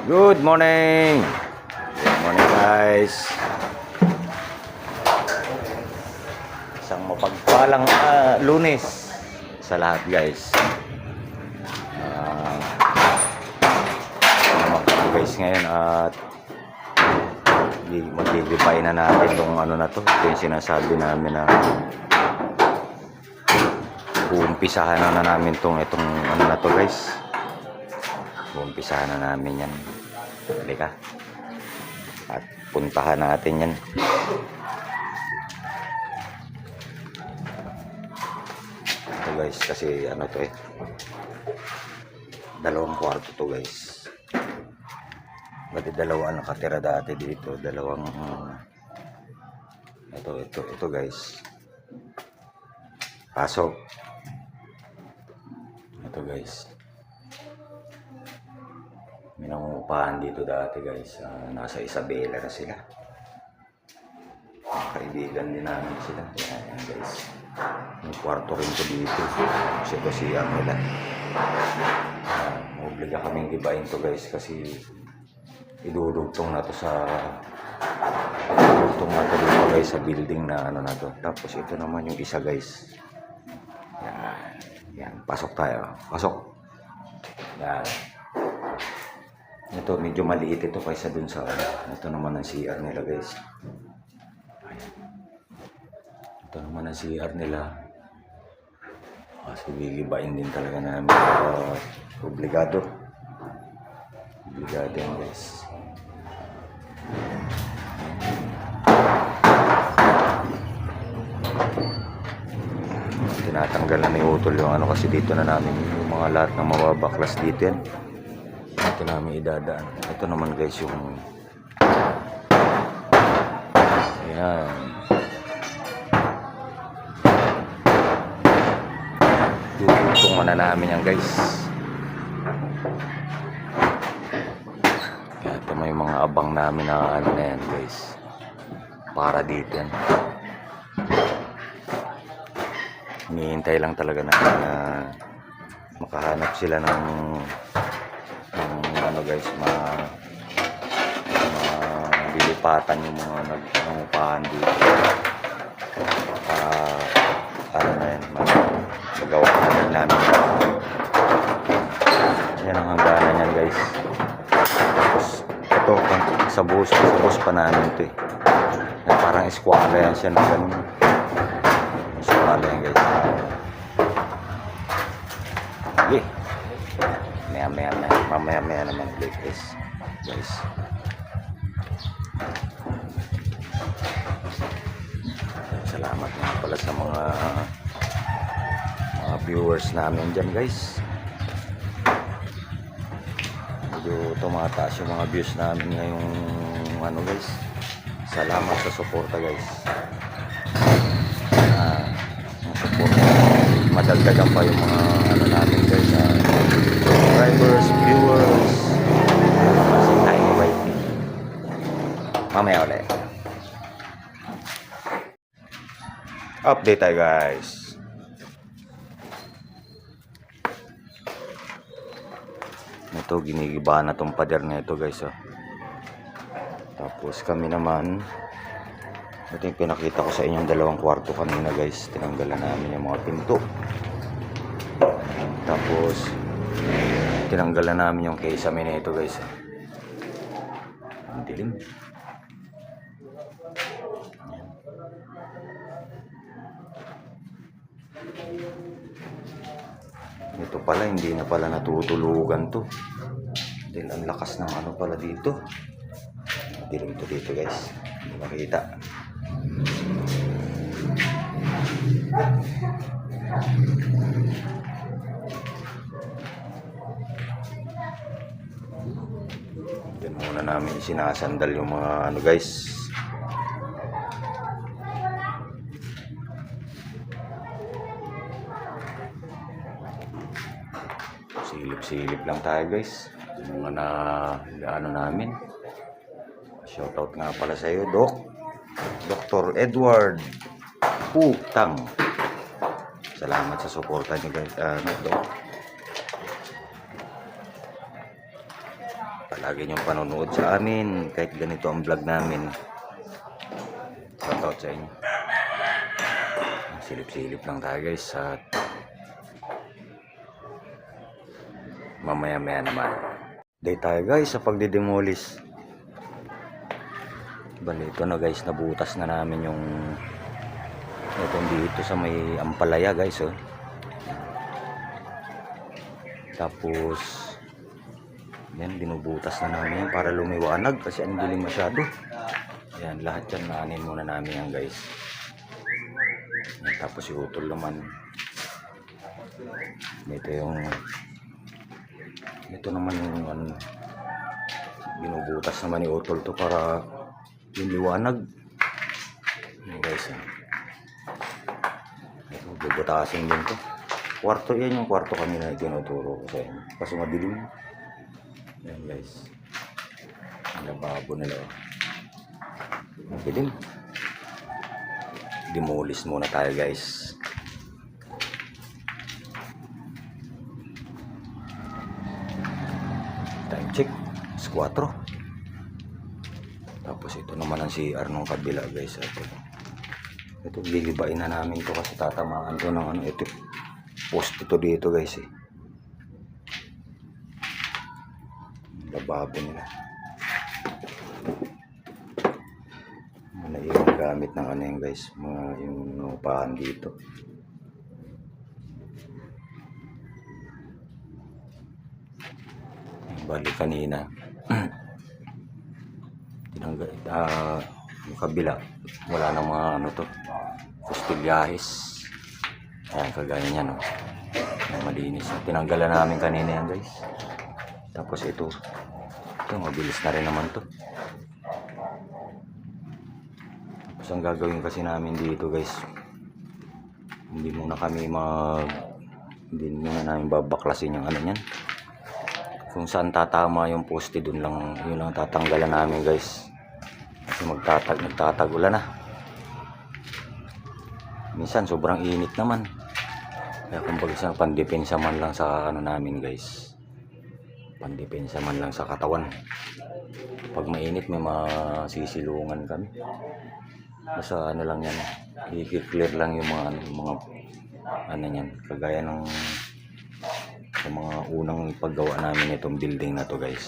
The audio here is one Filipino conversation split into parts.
Good morning! Good morning guys! Isang mapagpalang Lunes sa lahat guys. Guys ngayon at maglilipay na natin itong ano na to. Ito yung sinasabi namin na uumpisahan na namin itong ano na to guys. Uumpisahan na namin yan. Halika. At puntahan natin yan. Ito guys, kasi ano to dalawang kwarto to guys. Bali dalawa nakatira dati dito. Dalawang ito guys. Pasok. Ito guys. May nangungupahan dito dati guys. Nasa Isabela na sila. Kaibigan din namin sila. Yan guys. May kwarto rin ko dito. Ito siyang nila. Obliga kaming ibahin to guys kasi idudugtong na to dito guys sa building na ano na to. Tapos ito naman yung isa guys. Yan. Pasok tayo. Pasok. Yan. Ito medyo maliit ito kaysa dun sa ito naman ang CR nila guys. Ayan. Ito naman ang CR nila. Kasi gigibain din talaga namin. Obligado yan guys. Tinatanggal na ni Utol yung ano kasi dito na namin yung mga lahat ng mababaklas dito yan. Ito namin idadaan. Ito naman guys yung ayan. Dutong na namin yan guys. Ito may mga abang namin na ano na yan guys. Para dito yan. Hinihintay lang talaga na makahanap sila ng ano guys, dilipatan yung mga nagpangupahan dito. Ano na yan, magawa namin. Yan ang hangganan yan guys. Tapos ito sa bus pa namin ito parang eskwala yan siya na ganun. Eskwala yan guys. Okay. Mamaya naman ulit guys. Salamat nga pala sa mga viewers namin dyan guys. Medyo tumataas yung mga views namin ngayong ano guys. Salamat sa suporta guys. Madagdagan pa yung mga ano namin guys, subscribers, viewers. Masing tayo waiting. Mamaya ulit. Update tayo guys. Ito ginigiba na tong pader na ito guys. Tapos kami naman, ito yung pinakita ko sa inyong dalawang kwarto kanina guys. Tinanggalan namin yung mga pinto. Tapos tinanggalan namin yung kisame na ito guys. Ang dilim. Ito pala hindi na pala natutulugan to. Dahil ang lakas ng ano pala dito. Dilim to dito guys. Hindi makita. Diyan muna namin sinasandal yung mga ano guys. Silip-silip lang tayo guys. Yung mga ano namin. Shoutout nga pala sa iyo, Dr. Edward Putang. Salamat sa suporta niyo guys. palagi niyong panonood sa amin kahit ganito ang vlog namin. Shoutout sa inyo. Silip-silip lang tayo guys at mamaya-maya naman. Day tayo guys sa pagdidemolis. Bali ito na guys, nabutas na namin yung itong dito sa may ampalaya guys oh. Tapos yan, binubutas na namin para lumiwanag kasi ang dilim masyado. Yan, lahat yan naanin muna namin yan guys. Yan, tapos iutol naman. Ito naman yung binubutas naman iutol to para yung liwanag. Yan guys. Ito, bubutasin din to. Kwarto, yan yung kwarto kami na tinuturo ko sa inyo. Kasi madilim. Yan guys. Ang lababo nila. Madilim. Demolish muna tayo guys. Time check. 4. Tapos ito naman ang CR nung kabila guys. Ito gilibain na namin to kasi tatamaan to ng ito. Post ito dito guys eh. Lababo nila. Yung gamit ng yan guys, yung upahan dito. Bali kanina tinanggal yung kabila wala nang mga to kustilyahis. Ayan, kagaya niyan oh. Malinis. Tinanggalan namin kanina yan guys. Tapos ito mabilis na rin naman to. Tapos ang gagawin kasi namin dito guys, hindi muna namin babaklasin yung niyan. Kung saan tatama yung poste dun lang, yun lang tatanggalan namin guys. Kasi magtatagulan na. Minsan sobrang init naman. Kaya kumbaga sa pandepensa man lang sa namin guys. Pandepensa man lang sa katawan. Pag mainit may masisilungan kami. Basta lang yan. I-clear lang yung mga yan. Kagaya ng sa mga unang paggawa namin itong building na to guys.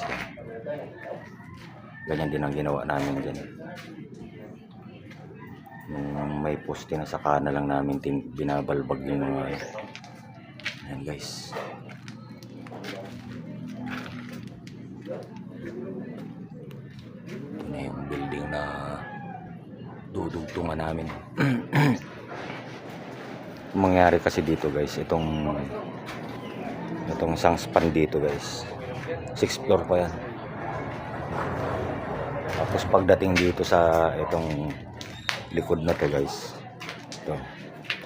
Ganyan din ang ginawa namin dyan. Nung may poste na saka na lang namin binabalbag yung mga ayan guys. Ito na yung building na dudugtungan namin. Mangyari kasi dito guys, itong isang span dito guys, 6th floor pa yan. Tapos pagdating dito sa itong likod na to guys, ito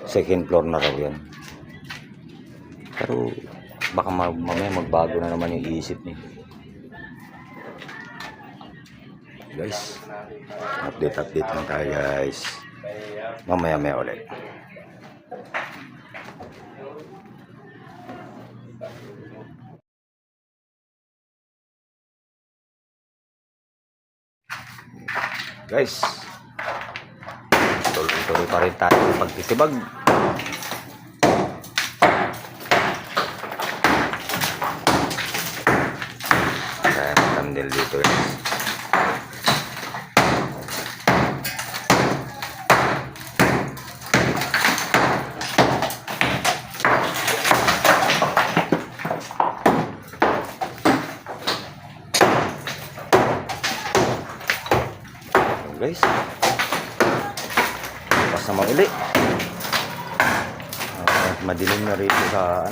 2nd floor na raw yan. Pero baka mamaya magbago na naman yung isip niya guys. Update lang tayo guys, mamaya ulit. Guys, tuloy pa rin tayo ng pagtitibag. Kaya thumbnail dito guys. Guys, pas naman uli. Madilim na rito sa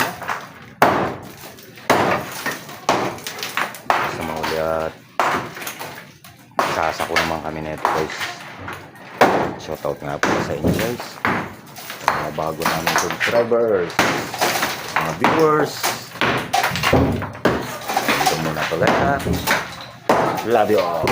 pas naman uli at sasako naman kami nito guys. Shoutout nga po sa inyo guys, mga bago namin subscribers, mga viewers. Dito muna to guys ha. Love you all.